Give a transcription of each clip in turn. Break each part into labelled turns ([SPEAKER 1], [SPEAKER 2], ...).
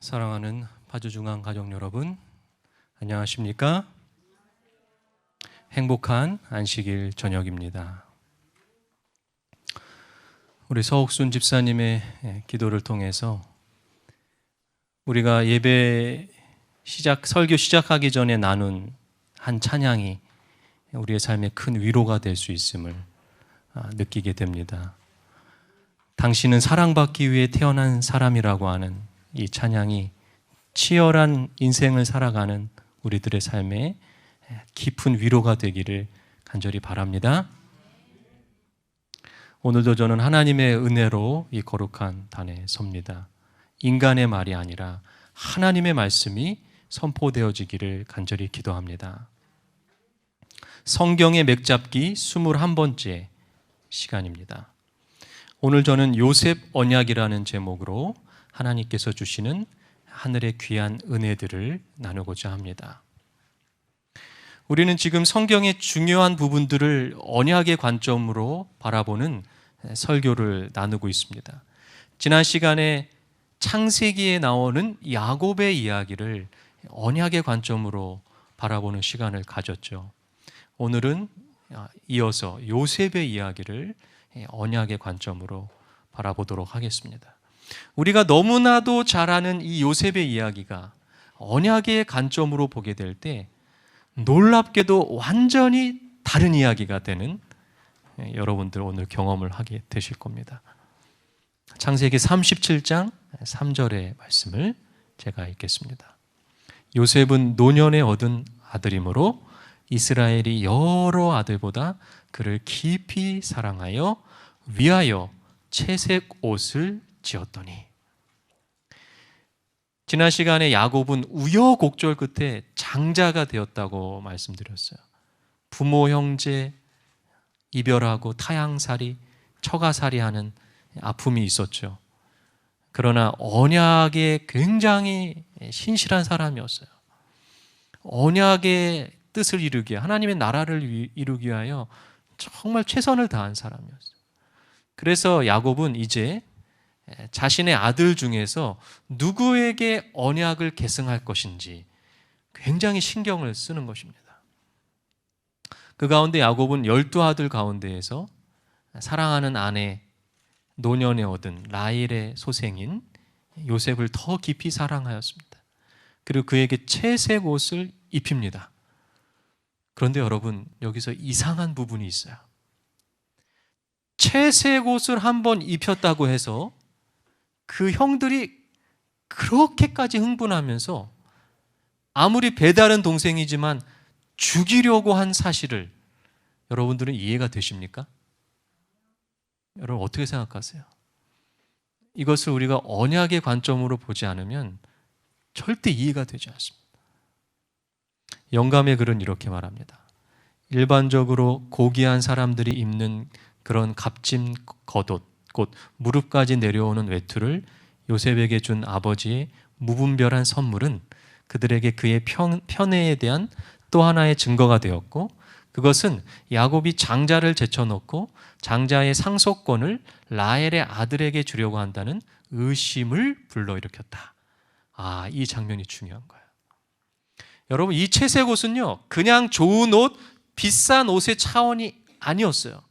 [SPEAKER 1] 사랑하는 파주중앙 가족 여러분, 안녕하십니까? 행복한 안식일 저녁입니다. 우리 서옥순 집사님의 기도를 통해서 우리가 예배 설교 시작하기 전에 나눈 한 찬양이 우리의 삶에 큰 위로가 될 수 있음을 느끼게 됩니다. 당신은 사랑받기 위해 태어난 사람이라고 하는 이 찬양이 치열한 인생을 살아가는 우리들의 삶에 깊은 위로가 되기를 간절히 바랍니다. 오늘도 저는 하나님의 은혜로 이 거룩한 단에 섭니다. 인간의 말이 아니라 하나님의 말씀이 선포되어지기를 간절히 기도합니다. 성경의 맥잡기 21번째 시간입니다. 오늘 저는 요셉 언약이라는 제목으로 하나님께서 주시는 하늘의 귀한 은혜들을 나누고자 합니다. 우리는 지금 성경의 중요한 부분들을 언약의 관점으로 바라보는 설교를 나누고 있습니다. 지난 시간에 창세기에 나오는 야곱의 이야기를 언약의 관점으로 바라보는 시간을 가졌죠. 오늘은 이어서 요셉의 이야기를 언약의 관점으로 바라보도록 하겠습니다. 우리가 너무나도 잘 아는 이 요셉의 이야기가 언약의 관점으로 보게 될 때 놀랍게도 완전히 다른 이야기가 되는 여러분들 오늘 경험을 하게 되실 겁니다. 창세기 37장 3절의 말씀을 제가 읽겠습니다. 요셉은 노년에 얻은 아들이므로 이스라엘이 여러 아들보다 그를 깊이 사랑하여 위하여 채색 옷을 지었더니. 지난 시간에 야곱은 우여곡절 끝에 장자가 되었다고 말씀드렸어요. 부모 형제 이별하고 타향살이 처가살이 하는 아픔이 있었죠. 그러나 언약에 굉장히 신실한 사람이었어요. 언약의 뜻을 이루기 위해, 하나님의 나라를 이루기 위하여 정말 최선을 다한 사람이었어요. 그래서 야곱은 이제 자신의 아들 중에서 누구에게 언약을 계승할 것인지 굉장히 신경을 쓰는 것입니다. 그 가운데 야곱은 12아들 가운데에서 사랑하는 아내, 노년에 얻은 라헬의 소생인 요셉을 더 깊이 사랑하였습니다. 그리고 그에게 채색 옷을 입힙니다. 그런데 여러분, 여기서 이상한 부분이 있어요. 채색 옷을 한번 입혔다고 해서 그 형들이 그렇게까지 흥분하면서 아무리 배다른 동생이지만 죽이려고 한 사실을 여러분들은 이해가 되십니까? 여러분 어떻게 생각하세요? 이것을 우리가 언약의 관점으로 보지 않으면 절대 이해가 되지 않습니다. 영감의 글은 이렇게 말합니다. 일반적으로 고귀한 사람들이 입는 그런 값진 겉옷, 곧 무릎까지 내려오는 외투를 요셉에게 준 아버지의 무분별한 선물은 그들에게 그의 편애에 대한 또 하나의 증거가 되었고, 그것은 야곱이 장자를 제쳐놓고 장자의 상속권을 라헬의 아들에게 주려고 한다는 의심을 불러일으켰다. 이 장면이 중요한 거예요. 여러분, 이 채색 옷은요, 그냥 좋은 옷, 비싼 옷의 차원이 아니었어요.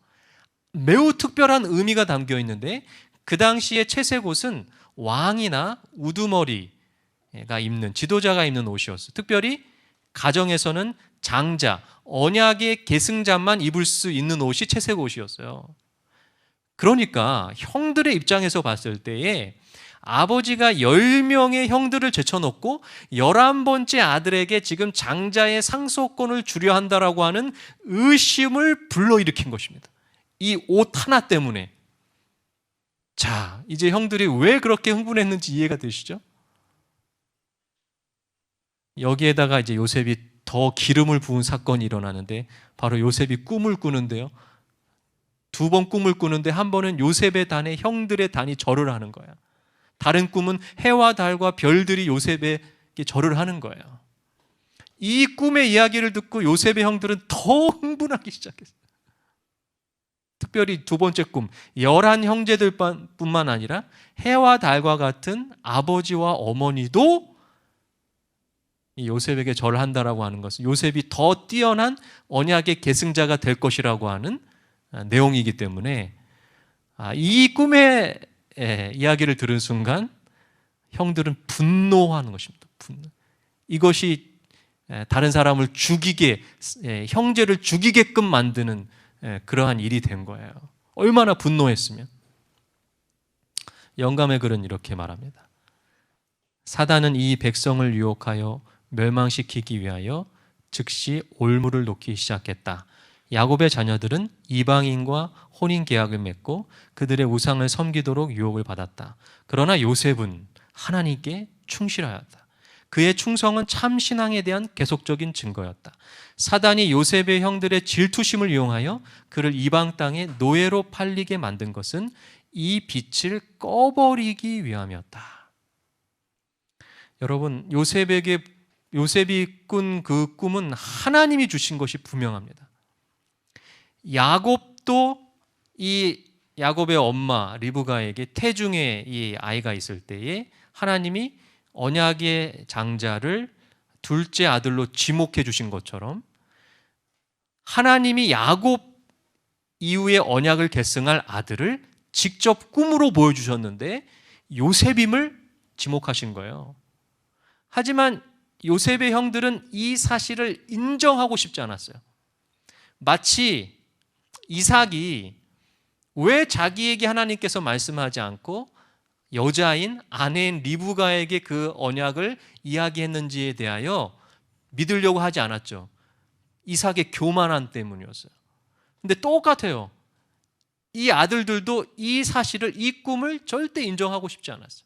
[SPEAKER 1] 매우 특별한 의미가 담겨 있는데, 그 당시에 채색 옷은 왕이나 우두머리가 입는, 지도자가 입는 옷이었어요. 특별히 가정에서는 장자, 언약의 계승자만 입을 수 있는 옷이 채색 옷이었어요. 그러니까 형들의 입장에서 봤을 때에 아버지가 10명의 형들을 제쳐놓고 11번째 아들에게 지금 장자의 상속권을 주려 한다라고 하는 의심을 불러일으킨 것입니다. 이 옷 하나 때문에. 자, 이제 형들이 왜 그렇게 흥분했는지 이해가 되시죠? 여기에다가 이제 요셉이 더 기름을 부은 사건이 일어나는데, 바로 요셉이 꿈을 꾸는데요. 2번 꿈을 꾸는데, 한 번은 요셉의 단에 형들의 단이 절을 하는 거예요. 다른 꿈은 해와 달과 별들이 요셉에게 절을 하는 거예요. 이 꿈의 이야기를 듣고 요셉의 형들은 더 흥분하기 시작했어요. 특별히 두 번째 꿈, 11형제들뿐만 아니라 해와 달과 같은 아버지와 어머니도 이 요셉에게 절한다라고 하는 것은 요셉이 더 뛰어난 언약의 계승자가 될 것이라고 하는 내용이기 때문에 이 꿈의 이야기를 들은 순간 형들은 분노하는 것입니다. 분노. 이것이 다른 사람을 죽이게, 형제를 죽이게끔 만드는 그러한 일이 된 거예요. 얼마나 분노했으면. 영감의 글은 이렇게 말합니다. 사단은 이 백성을 유혹하여 멸망시키기 위하여 즉시 올무를 놓기 시작했다. 야곱의 자녀들은 이방인과 혼인 계약을 맺고 그들의 우상을 섬기도록 유혹을 받았다. 그러나 요셉은 하나님께 충실하였다. 그의 충성은 참 신앙에 대한 계속적인 증거였다. 사단이 요셉의 형들의 질투심을 이용하여 그를 이방 땅에 노예로 팔리게 만든 것은 이 빛을 꺼버리기 위함이었다. 여러분, 요셉이 꾼 그 꿈은 하나님이 주신 것이 분명합니다. 야곱도 이 야곱의 엄마 리브가에게 태중의 이 아이가 있을 때에 하나님이 언약의 장자를 둘째 아들로 지목해 주신 것처럼 하나님이 야곱 이후에 언약을 계승할 아들을 직접 꿈으로 보여주셨는데 요셉임을 지목하신 거예요. 하지만 요셉의 형들은 이 사실을 인정하고 싶지 않았어요. 마치 이삭이 왜 자기에게 하나님께서 말씀하지 않고 여자인 아내인 리브가에게 그 언약을 이야기했는지에 대하여 믿으려고 하지 않았죠. 이삭의 교만함 때문이었어요. 근데 똑같아요. 이 아들들도 이 사실을, 이 꿈을 절대 인정하고 싶지 않았어요.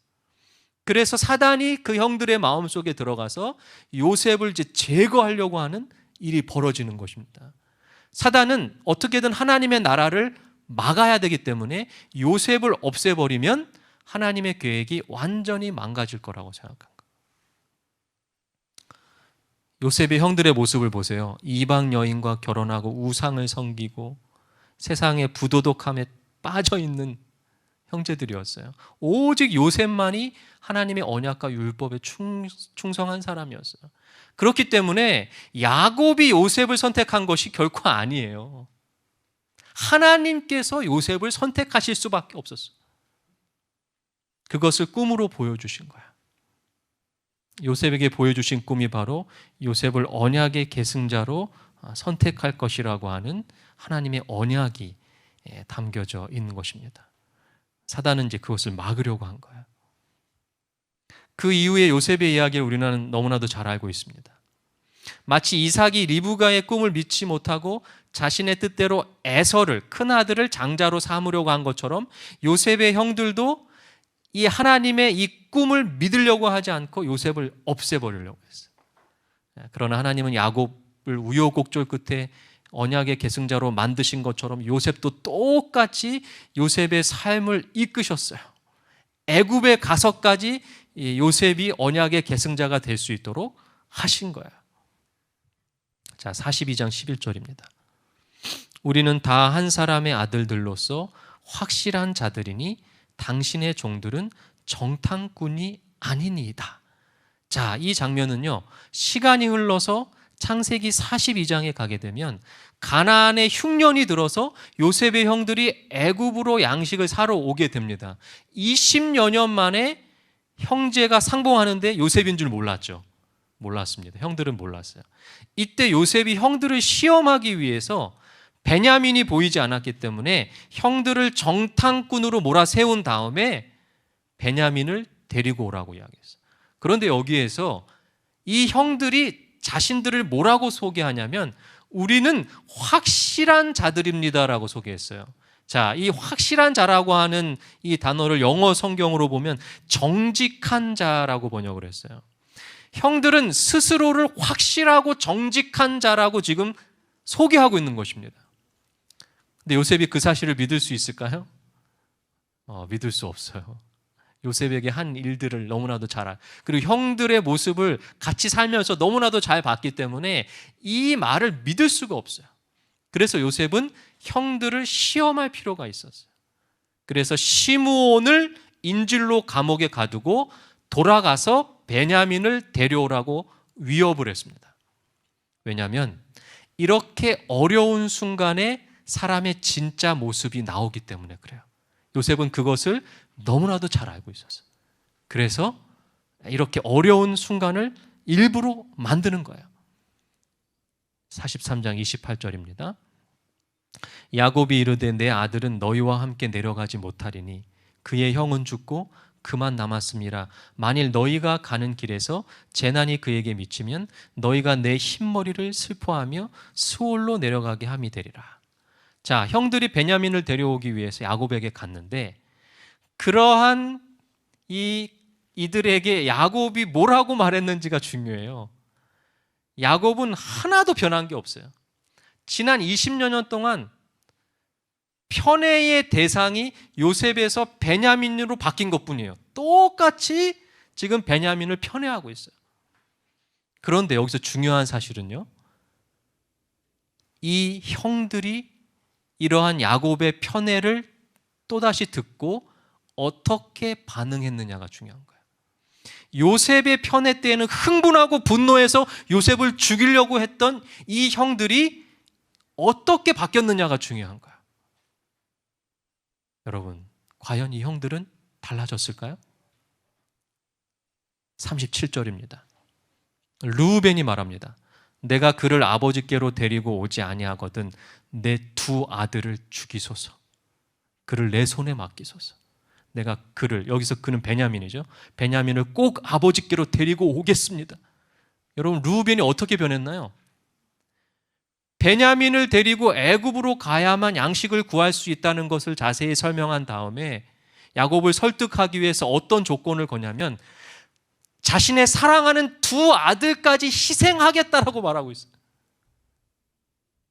[SPEAKER 1] 그래서 사단이 그 형들의 마음속에 들어가서 요셉을 이제 제거하려고 하는 일이 벌어지는 것입니다. 사단은 어떻게든 하나님의 나라를 막아야 되기 때문에 요셉을 없애버리면 하나님의 계획이 완전히 망가질 거라고 생각한 거예요. 요셉의 형들의 모습을 보세요. 이방 여인과 결혼하고 우상을 섬기고 세상의 부도덕함에 빠져있는 형제들이었어요. 오직 요셉만이 하나님의 언약과 율법에 충성한 사람이었어요. 그렇기 때문에 야곱이 요셉을 선택한 것이 결코 아니에요. 하나님께서 요셉을 선택하실 수밖에 없었어요. 그것을 꿈으로 보여주신 거야. 요셉에게 보여주신 꿈이 바로 요셉을 언약의 계승자로 선택할 것이라고 하는 하나님의 언약이 담겨져 있는 것입니다. 사단은 이제 그것을 막으려고 한 거야. 그 이후에 요셉의 이야기를 우리는 너무나도 잘 알고 있습니다. 마치 이삭이 리브가의 꿈을 믿지 못하고 자신의 뜻대로 에서를, 큰아들을 장자로 삼으려고 한 것처럼 요셉의 형들도 이 하나님의 이 꿈을 믿으려고 하지 않고 요셉을 없애버리려고 했어요. 그러나 하나님은 야곱을 우여곡절 끝에 언약의 계승자로 만드신 것처럼 요셉도 똑같이 요셉의 삶을 이끄셨어요. 애굽에 가서까지 요셉이 언약의 계승자가 될 수 있도록 하신 거예요. 자, 42장 11절입니다. 우리는 다 한 사람의 아들들로서 확실한 자들이니 당신의 종들은 정탐꾼이 아니니이다. 자, 이 장면은요, 시간이 흘러서 창세기 42장에 가게 되면 가나안의 흉년이 들어서 요셉의 형들이 애굽으로 양식을 사러 오게 됩니다. 20여 년 만에 형제가 상봉하는데 요셉인 줄 몰랐죠. 몰랐습니다. 형들은 몰랐어요. 이때 요셉이 형들을 시험하기 위해서 베냐민이 보이지 않았기 때문에 형들을 정탐꾼으로 몰아세운 다음에 베냐민을 데리고 오라고 이야기했어요. 그런데 여기에서 이 형들이 자신들을 뭐라고 소개하냐면 우리는 확실한 자들입니다라고 소개했어요. 자, 이 확실한 자라고 하는 이 단어를 영어 성경으로 보면 정직한 자라고 번역을 했어요. 형들은 스스로를 확실하고 정직한 자라고 지금 소개하고 있는 것입니다. 근데 요셉이 그 사실을 믿을 수 있을까요? 믿을 수 없어요. 요셉에게 한 일들을 너무나도 잘 알고 그리고 형들의 모습을 같이 살면서 너무나도 잘 봤기 때문에 이 말을 믿을 수가 없어요. 그래서 요셉은 형들을 시험할 필요가 있었어요. 그래서 시므온을 인질로 감옥에 가두고 돌아가서 베냐민을 데려오라고 위협을 했습니다. 왜냐하면 이렇게 어려운 순간에 사람의 진짜 모습이 나오기 때문에 그래요. 요셉은 그것을 너무나도 잘 알고 있었어요. 그래서 이렇게 어려운 순간을 일부러 만드는 거예요. 43장 28절입니다. 야곱이 이르되 내 아들은 너희와 함께 내려가지 못하리니 그의 형은 죽고 그만 남았음이라. 만일 너희가 가는 길에서 재난이 그에게 미치면 너희가 내 흰머리를 슬퍼하며 스올로 내려가게 함이 되리라. 자, 형들이 베냐민을 데려오기 위해서 야곱에게 갔는데 그러한 이들에게 야곱이 뭐라고 말했는지가 중요해요. 야곱은 하나도 변한 게 없어요. 지난 20여 년 동안 편애의 대상이 요셉에서 베냐민으로 바뀐 것뿐이에요. 똑같이 지금 베냐민을 편애하고 있어요. 그런데 여기서 중요한 사실은요, 이 형들이 이러한 야곱의 편애를 또다시 듣고 어떻게 반응했느냐가 중요한 거예요. 요셉의 편애 때에는 흥분하고 분노해서 요셉을 죽이려고 했던 이 형들이 어떻게 바뀌었느냐가 중요한 거예요. 여러분, 과연 이 형들은 달라졌을까요? 37절입니다. 르우벤이 말합니다. 내가 그를 아버지께로 데리고 오지 아니하거든 내 두 아들을 죽이소서. 그를 내 손에 맡기소서. 내가 그를, 여기서 그는 베냐민이죠. 베냐민을 꼭 아버지께로 데리고 오겠습니다. 여러분, 르우벤이 어떻게 변했나요? 베냐민을 데리고 애굽으로 가야만 양식을 구할 수 있다는 것을 자세히 설명한 다음에 야곱을 설득하기 위해서 어떤 조건을 거냐면 자신의 사랑하는 두 아들까지 희생하겠다라고 말하고 있어요.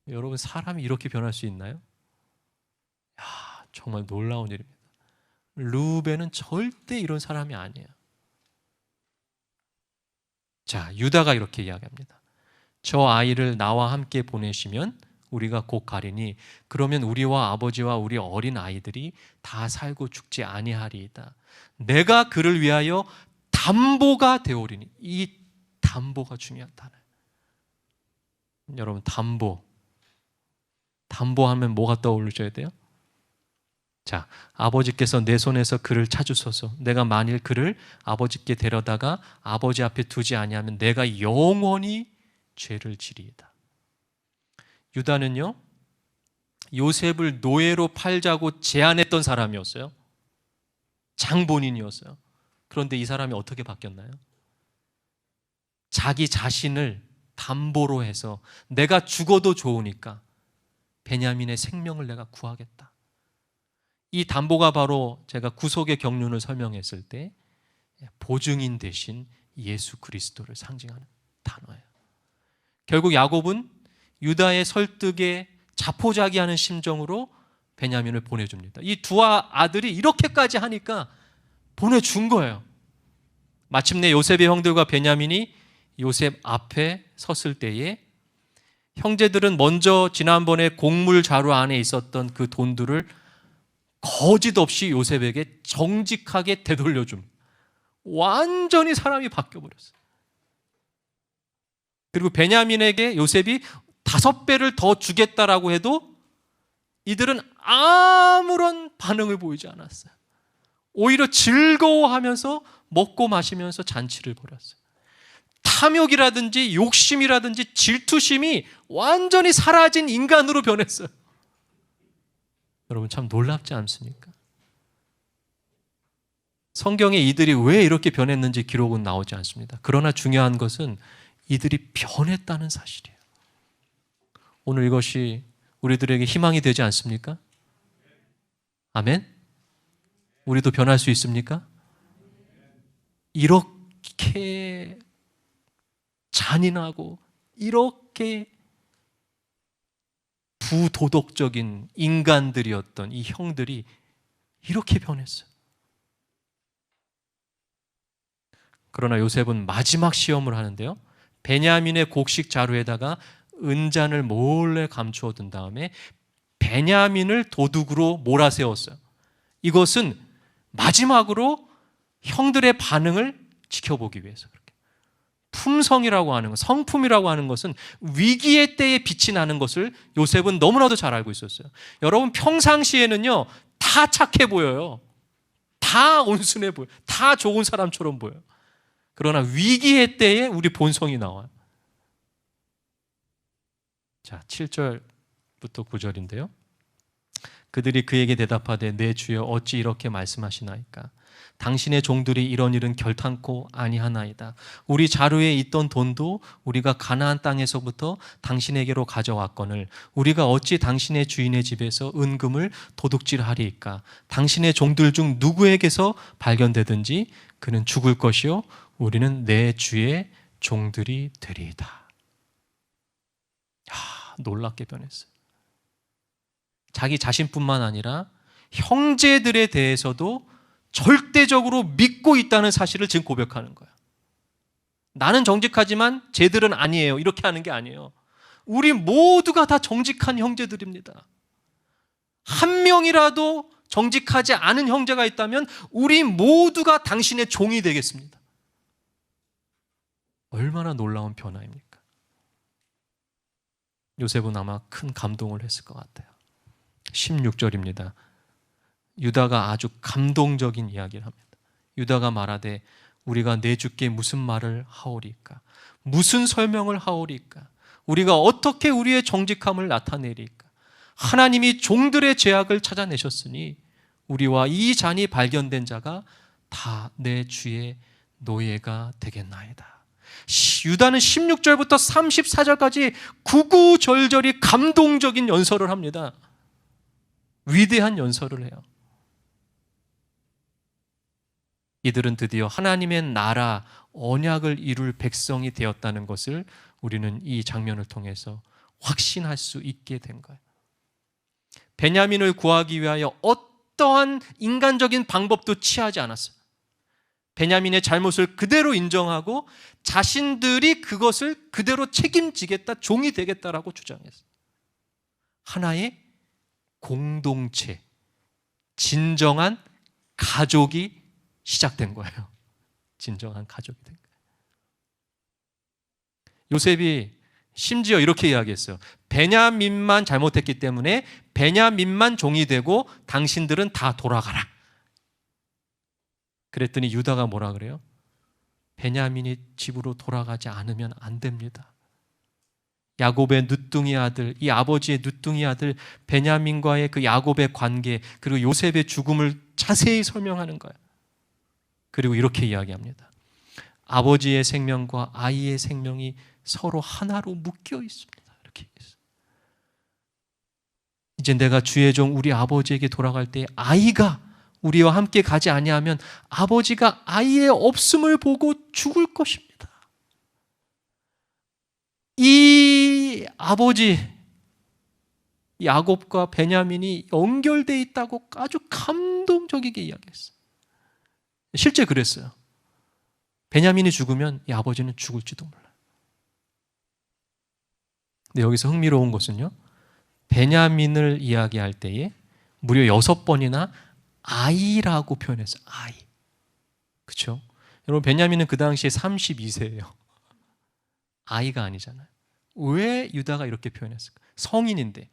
[SPEAKER 1] 여러분, 사람이 이렇게 변할 수 있나요? 정말 놀라운 일입니다. 르우벤은 절대 이런 사람이 아니에요. 자, 유다가 이렇게 이야기합니다. 저 아이를 나와 함께 보내시면 우리가 곧 가리니 그러면 우리와 아버지와 우리 어린 아이들이 다 살고 죽지 아니하리이다. 내가 그를 위하여 담보가 되오리니. 이 담보가 중요한 단어예요. 여러분, 담보하면 뭐가 떠오르셔야 돼요? 자, 아버지께서 내 손에서 그를 찾으소서. 내가 만일 그를 아버지께 데려다가 아버지 앞에 두지 아니하면 내가 영원히 죄를 지리이다. 유다는요, 요셉을 노예로 팔자고 제안했던 사람이었어요. 장본인이었어요. 그런데 이 사람이 어떻게 바뀌었나요? 자기 자신을 담보로 해서 내가 죽어도 좋으니까 베냐민의 생명을 내가 구하겠다. 이 담보가 바로 제가 구속의 경륜을 설명했을 때 보증인 대신 예수 그리스도를 상징하는 단어예요. 결국 야곱은 유다의 설득에 자포자기하는 심정으로 베냐민을 보내줍니다. 이 두 아들이 이렇게까지 하니까 보내준 거예요. 마침내 요셉의 형들과 베냐민이 요셉 앞에 섰을 때에 형제들은 먼저 지난번에 곡물 자루 안에 있었던 그 돈들을 거짓 없이 요셉에게 정직하게 되돌려줍니다. 완전히 사람이 바뀌어버렸어요. 그리고 베냐민에게 요셉이 5배를 더 주겠다라고 해도 이들은 아무런 반응을 보이지 않았어요. 오히려 즐거워하면서 먹고 마시면서 잔치를 벌였어요. 탐욕이라든지 욕심이라든지 질투심이 완전히 사라진 인간으로 변했어요. 여러분, 참 놀랍지 않습니까? 성경에 이들이 왜 이렇게 변했는지 기록은 나오지 않습니다. 그러나 중요한 것은 이들이 변했다는 사실이에요. 오늘 이것이 우리들에게 희망이 되지 않습니까? 아멘? 우리도 변할 수 있습니까? 이렇게 잔인하고 이렇게 부도덕적인 인간들이었던 이 형들이 이렇게 변했어요. 그러나 요셉은 마지막 시험을 하는데요, 베냐민의 곡식 자루에다가 은잔을 몰래 감추어 둔 다음에 베냐민을 도둑으로 몰아세웠어요. 이것은 마지막으로 형들의 반응을 지켜보기 위해서 그렇게. 품성이라고 하는 것, 성품이라고 하는 것은 위기의 때에 빛이 나는 것을 요셉은 너무나도 잘 알고 있었어요. 여러분, 평상시에는요 다 착해 보여요. 다 온순해 보여요. 다 좋은 사람처럼 보여요. 그러나 위기의 때에 우리 본성이 나와요. 자, 7절부터 9절인데요. 그들이 그에게 대답하되 내 주여 어찌 이렇게 말씀하시나이까? 당신의 종들이 이런 일은 결탄코 아니하나이다. 우리 자루에 있던 돈도 우리가 가나안 땅에서부터 당신에게로 가져왔거늘 우리가 어찌 당신의 주인의 집에서 은금을 도둑질하리이까? 당신의 종들 중 누구에게서 발견되든지 그는 죽을 것이요 우리는 내 주의 종들이 되리이다. 놀랍게 변했어요. 자기 자신뿐만 아니라 형제들에 대해서도 절대적으로 믿고 있다는 사실을 지금 고백하는 거예요. 나는 정직하지만 쟤들은 아니에요. 이렇게 하는 게 아니에요. 우리 모두가 다 정직한 형제들입니다. 한 명이라도 정직하지 않은 형제가 있다면 우리 모두가 당신의 종이 되겠습니다. 얼마나 놀라운 변화입니까? 요셉은 아마 큰 감동을 했을 것 같아요. 16절입니다. 유다가 아주 감동적인 이야기를 합니다. 유다가 말하되 우리가 내 주께 무슨 말을 하오리까? 무슨 설명을 하오리까? 우리가 어떻게 우리의 정직함을 나타내리까? 하나님이 종들의 죄악을 찾아내셨으니 우리와 이 잔이 발견된 자가 다 내 주의 노예가 되겠나이다. 유다는 16절부터 34절까지 구구절절히 감동적인 연설을 합니다. 위대한 연설을 해요. 이들은 드디어 하나님의 나라 언약을 이룰 백성이 되었다는 것을 우리는 이 장면을 통해서 확신할 수 있게 된 거예요. 베냐민을 구하기 위하여 어떠한 인간적인 방법도 취하지 않았어요. 베냐민의 잘못을 그대로 인정하고 자신들이 그것을 그대로 책임지겠다, 종이 되겠다라고 주장했어요. 하나의 공동체, 진정한 가족이 시작된 거예요. 진정한 가족이 된 거예요. 요셉이 심지어 이렇게 이야기했어요. 베냐민만 잘못했기 때문에 베냐민만 종이 되고 당신들은 다 돌아가라. 그랬더니 유다가 뭐라 그래요? 베냐민이 집으로 돌아가지 않으면 안 됩니다. 야곱의 늦둥이 아들, 이 아버지의 늦둥이 아들 베냐민과의 그 야곱의 관계, 그리고 요셉의 죽음을 자세히 설명하는 거예요. 그리고 이렇게 이야기합니다. 아버지의 생명과 아이의 생명이 서로 하나로 묶여 있습니다. 이렇게 얘기했어요. 이제 내가 주의 종 우리 아버지에게 돌아갈 때 아이가 우리와 함께 가지 아니하면 아버지가 아이의 없음을 보고 죽을 것입니다. 이 아버지 야곱과 베냐민이 연결되어 있다고 아주 감동적이게 이야기했어요. 실제 그랬어요. 베냐민이 죽으면 이 아버지는 죽을지도 몰라요. 근데 여기서 흥미로운 것은요, 베냐민을 이야기할 때에 무려 6번이나 아이라고 표현했어요. 아이. 그렇죠? 여러분, 베냐민은 그 당시에 32세예요. 아이가 아니잖아요. 왜 유다가 이렇게 표현했을까? 성인인데.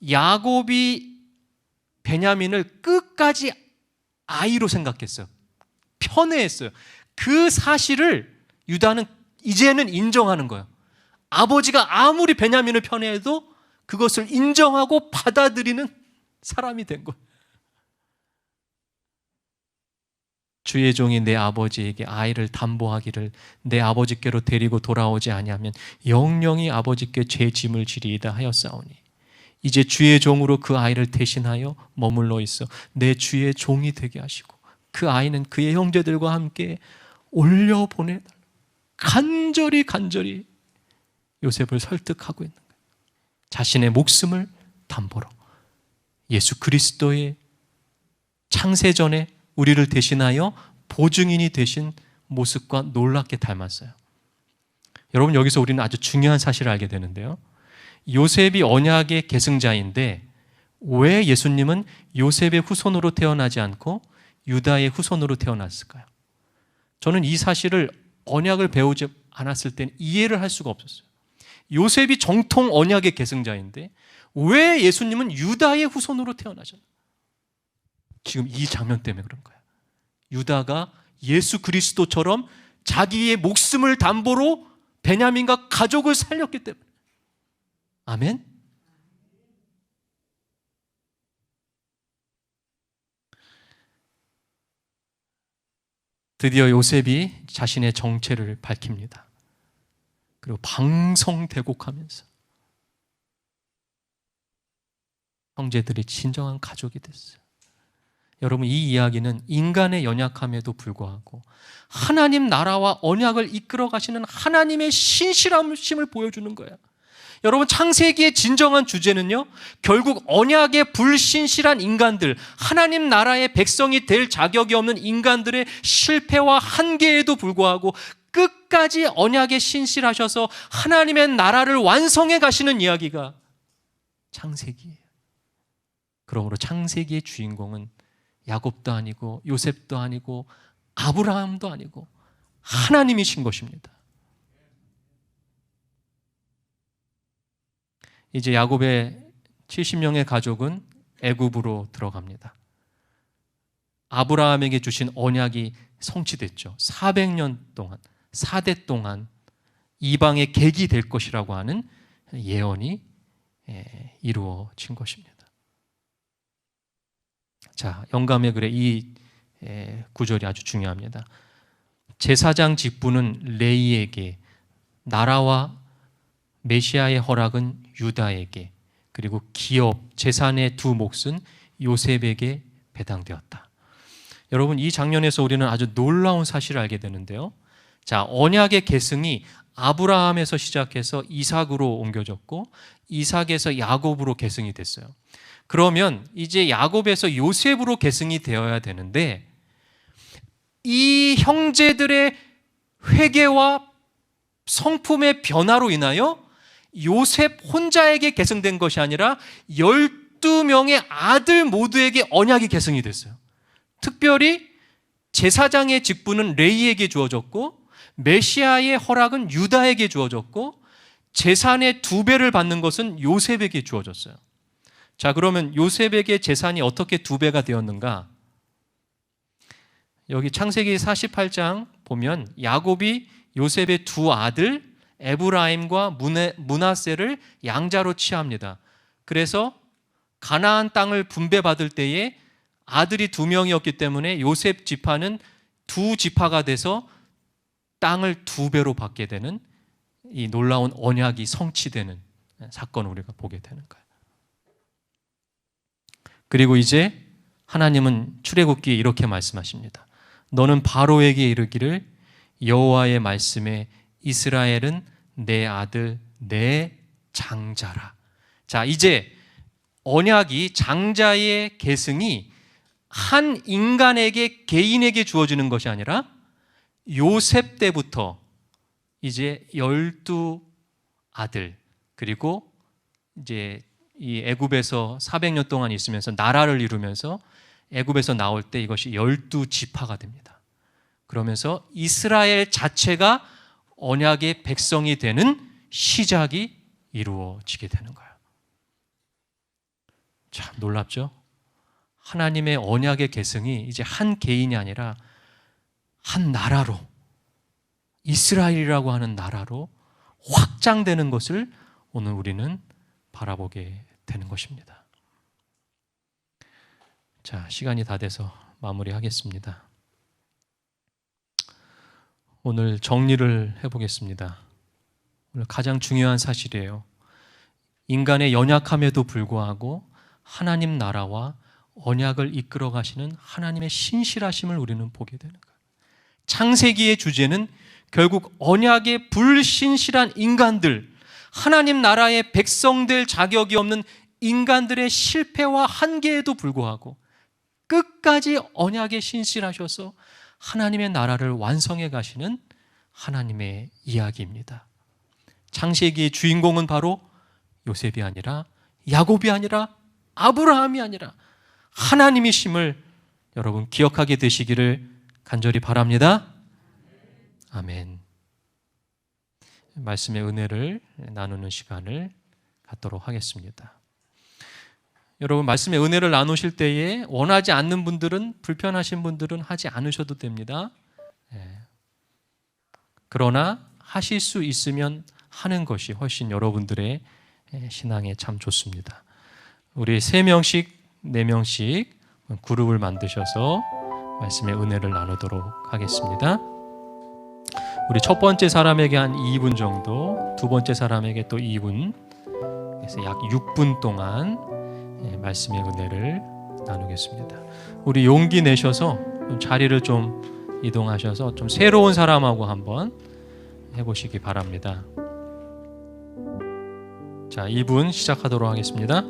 [SPEAKER 1] 야곱이 베냐민을 끝까지 아이로 생각했어요. 편애했어요. 그 사실을 유다는 이제는 인정하는 거예요. 아버지가 아무리 베냐민을 편애해도 그것을 인정하고 받아들이는 사람이 된 거예요. 주의 종이 내 아버지에게 아이를 담보하기를 내 아버지께로 데리고 돌아오지 아니하면 영영이 아버지께 죄 짐을 지리이다 하였사오니 이제 주의 종으로 그 아이를 대신하여 머물러 있어 내 주의 종이 되게 하시고 그 아이는 그의 형제들과 함께 올려보내달라. 간절히 요셉을 설득하고 있는 거예요. 자신의 목숨을 담보로 예수 그리스도의 창세전에 우리를 대신하여 보증인이 되신 모습과 놀랍게 닮았어요. 여러분, 여기서 우리는 아주 중요한 사실을 알게 되는데요. 요셉이 언약의 계승자인데 왜 예수님은 요셉의 후손으로 태어나지 않고 유다의 후손으로 태어났을까요? 저는 이 사실을 언약을 배우지 않았을 때는 이해를 할 수가 없었어요. 요셉이 정통 언약의 계승자인데 왜 예수님은 유다의 후손으로 태어나셨나요? 지금 이 장면 때문에 그런 거예요. 유다가 예수 그리스도처럼 자기의 목숨을 담보로 베냐민과 가족을 살렸기 때문에. 아멘? 드디어 요셉이 자신의 정체를 밝힙니다. 그리고 방성대곡하면서 형제들이 진정한 가족이 됐어요. 여러분, 이 이야기는 인간의 연약함에도 불구하고 하나님 나라와 언약을 이끌어 가시는 하나님의 신실하심을 보여주는 거예요. 여러분, 창세기의 진정한 주제는요, 결국 언약의 불신실한 인간들, 하나님 나라의 백성이 될 자격이 없는 인간들의 실패와 한계에도 불구하고 끝까지 언약에 신실하셔서 하나님의 나라를 완성해 가시는 이야기가 창세기예요. 그러므로 창세기의 주인공은 야곱도 아니고 요셉도 아니고 아브라함도 아니고 하나님이신 것입니다. 이제 야곱의 70명의 가족은 애굽으로 들어갑니다. 아브라함에게 주신 언약이 성취됐죠. 400년 동안, 4대 동안 이방의 객이 될 것이라고 하는 예언이 이루어진 것입니다. 자, 영감의 글에 이 구절이 아주 중요합니다. 제사장 직분은 레위에게, 나라와 메시아의 허락은 유다에게, 그리고 기업, 재산의 두 몫은 요셉에게 배당되었다. 여러분, 이 장면에서 우리는 아주 놀라운 사실을 알게 되는데요. 자, 언약의 계승이 아브라함에서 시작해서 이삭으로 옮겨졌고 이삭에서 야곱으로 계승이 됐어요. 그러면 이제 야곱에서 요셉으로 계승이 되어야 되는데 이 형제들의 회개와 성품의 변화로 인하여 요셉 혼자에게 계승된 것이 아니라 12명의 아들 모두에게 언약이 계승이 됐어요. 특별히 제사장의 직분은 레위에게 주어졌고 메시아의 허락은 유다에게 주어졌고 재산의 2배를 받는 것은 요셉에게 주어졌어요. 자, 그러면 요셉에게 재산이 어떻게 2배가 되었는가? 여기 창세기 48장 보면 야곱이 요셉의 두 아들 에브라임과 므낫세를 양자로 취합니다. 그래서 가나안 땅을 분배받을 때에 아들이 2명이었기 때문에 요셉 지파는 2지파가 돼서 땅을 2배로 받게 되는 이 놀라운 언약이 성취되는 사건을 우리가 보게 되는 거예요. 그리고 이제 하나님은 출애굽기에 이렇게 말씀하십니다. 너는 바로에게 이르기를 여호와의 말씀에 이스라엘은 내 아들 내 장자라. 자, 이제 언약이 장자의 계승이 한 인간에게 개인에게 주어지는 것이 아니라 요셉 때부터 이제 12 아들 그리고 이제 이 애굽에서 400년 동안 있으면서 나라를 이루면서 애굽에서 나올 때 이것이 12지파가 됩니다. 그러면서 이스라엘 자체가 언약의 백성이 되는 시작이 이루어지게 되는 거예요. 참 놀랍죠? 하나님의 언약의 계승이 이제 한 개인이 아니라 한 나라로, 이스라엘이라고 하는 나라로 확장되는 것을 오늘 우리는 바라보게 되는 것입니다. 자, 시간이 다 돼서 마무리하겠습니다. 오늘 정리를 해보겠습니다. 오늘 가장 중요한 사실이에요. 인간의 연약함에도 불구하고 하나님 나라와 언약을 이끌어 가시는 하나님의 신실하심을 우리는 보게 되는 거예요. 창세기의 주제는 결국 언약의 불신실한 인간들, 하나님 나라의 백성 될 자격이 없는 인간들의 실패와 한계에도 불구하고 끝까지 언약에 신실하셔서 하나님의 나라를 완성해 가시는 하나님의 이야기입니다. 창세기의 주인공은 바로 요셉이 아니라 야곱이 아니라 아브라함이 아니라 하나님이심을 여러분 기억하게 되시기를 간절히 바랍니다. 아멘. 말씀의 은혜를 나누는 시간을 갖도록 하겠습니다. 여러분, 말씀의 은혜를 나누실 때에 원하지 않는 분들은, 불편하신 분들은 하지 않으셔도 됩니다. 그러나 하실 수 있으면 하는 것이 훨씬 여러분들의 신앙에 참 좋습니다. 우리 3명씩 4명씩 그룹을 만드셔서 말씀의 은혜를 나누도록 하겠습니다. 우리 첫 번째 사람에게 한 2분 정도, 두 번째 사람에게 또 2분, 그래서 약 6분 동안 말씀의 은혜를 나누겠습니다. 우리 용기 내셔서 자리를 좀 이동하셔서 좀 새로운 사람하고 한번 해보시기 바랍니다. 자, 2분 시작하도록 하겠습니다.